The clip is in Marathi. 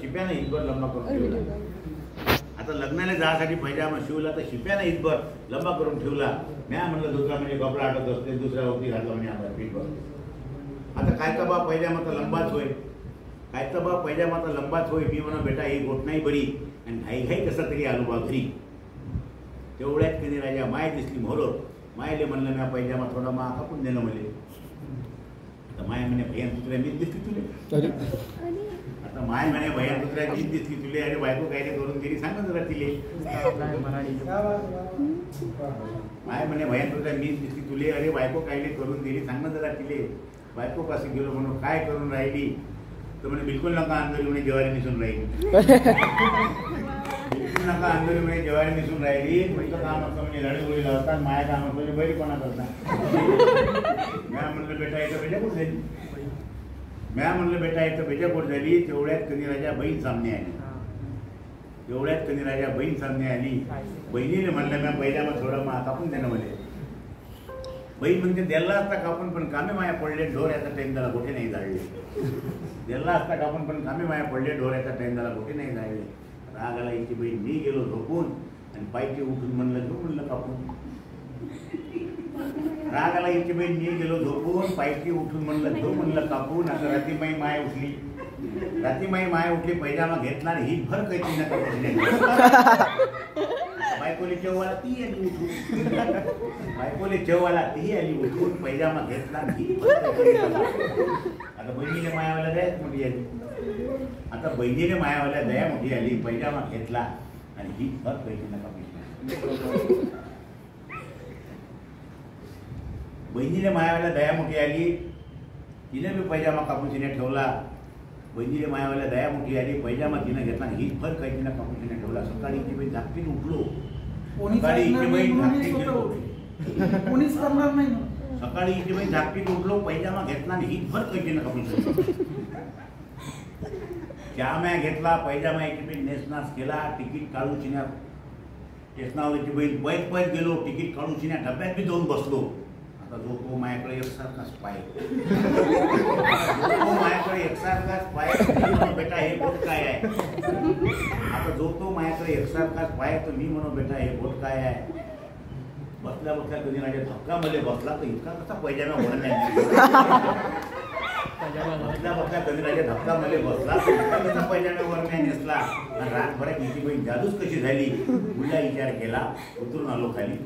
शिप्यानं हितभर लंबा करून ठेवला. आता लग्नाला जायसाठी पैजामा शिवला तर शिप्यानं हितभर लंबा करून ठेवला. मी म्हणलं दुसरा म्हणजे कपडा आटत असते, दुसऱ्या वरती घातला म्हणजे आम्हाला पीठ बसतो. आता काय तर बा पैजामा तर लंबाच होय, काय तर बा पैजामा तर लंबाच होय. मी म्हणा बेटा ही गोट नाही बरी, आणि घाई घाई कसा तरी आलो बा घरी. तेवढ्यात कधी राजा माय दिसली मोहर. मायले म्हणलं मी पैजामा थोडा मा कापून देणं म्हणले. आता माय म्हणे भैया दुसऱ्या मीच दिसली तुले. आता माय म्हणे भैया दुसऱ्या मीच दिसली तुले, अरे बायको काय करून गेली सांगा जरा तिले. माय म्हणे भैया दुसऱ्या मीच दिसली तुले, अरे बायको काय करून दिली सांगा जरा तिले. बायको पाशी गेलो म्हणून काय करून राहिली तर म्हणे बिलकुल नका अंदरी म्हणे ज्वारी निसून राहिली. बिलकुल नका अंदरी म्हणे ज्वारी निसून राहिली. म्हटलं काम असतं म्हणजे लढी लावतात, माया काम असतं म्हणजे बैरीपणा करतात. म्या म्हणलं बेटा याचं बेजापूट झाली. म्या म्हणलं बेटा याचं बेजापूट झाली. तेवढ्यात कनिराजा बहीण सामने आली. तेवढ्यात कनिराजा बहीण सामने आली. बहिणीने म्हणलं म्या पैजामा थोडा मा कापून देणं म्हणे. बहीण म्हणते द्यायला असता कापून पण कामे माया पडले, ढोर याचा टाइम त्याला गोठे नाही जाळले. द्यायला असता कापून पण कामे माया पडले, ढोर याचा टाइम त्याला गोठे नाही जाळले. रागाला याची बहीण मी गेलो झोपून आणि पायकी उठून म्हणलं घेऊ म्हणलं कापून. रागाला याची बहीण मी गेलो झोपून, पायकी उठून म्हणलं घेऊ म्हणलं कापून. आता रातीमाई माय उठली. रातीमाई माय उठली, पैजामा घेतला आणि ही भर काही नका बायकोले चेवाला ती आली उठून. बायकोले चेवाला ती आली उठून, पैजामा घेतला ही. आता बहिणीने मायावाला दयाच मोठी आली. आता बहिणीने मायावाला दया मोठी आली. पैजामा घेतला आणि ही भर पैकी नका पैसे. बहिणीने मायावाला दया मोठी आली. तिने मी पैजामा कापून तिने ठेवला. बहिणीने मायावाला दया मोठी आली. पैजामा तिने घेतला ही भर काही तिने कापून तिने ठेवला. सकाळी ती बहीण झाकटीत उठलो. सकाळी इथे बहीण झाकटीत गेलो. कोणीच करणार नाही. सकाळी इथे बहीण झाकटीत उठलो, पैजामा घेतला आणि ही भर काही तिने कापून ठेवला. चहा घेतला, पैजामा याची बहीण नेसनास केला. तिकीट काढून चिन्या स्टेशनावरची बहीण पैत पैत गेलो. तिकीट काढून चिन्या डब्यात बी जाऊन बसलो. आता जो तो माझ्याकडे एकसारखाच पाय. माझ्याकडे एकसारखाच पाय. बेटा हे बोट काय आहे. आता जो तो माझ्याकडे एकसारखाच पाय तर मी म्हणू बेटा हे बोट काय आहे. बसल्या बसल्या कधी माझ्या धक्का मध्ये बसला तर इतका कसा पैजामा ओढण्यात. बसल्या बसल्या कधी माझ्या धक्का मध्ये बसला तर इतका कसा पैजामा वरण्या नेसला. आणि रातभरात हिची बहीण जादूच कशी झाली. मुला विचार केला. उतरून आलो खाली.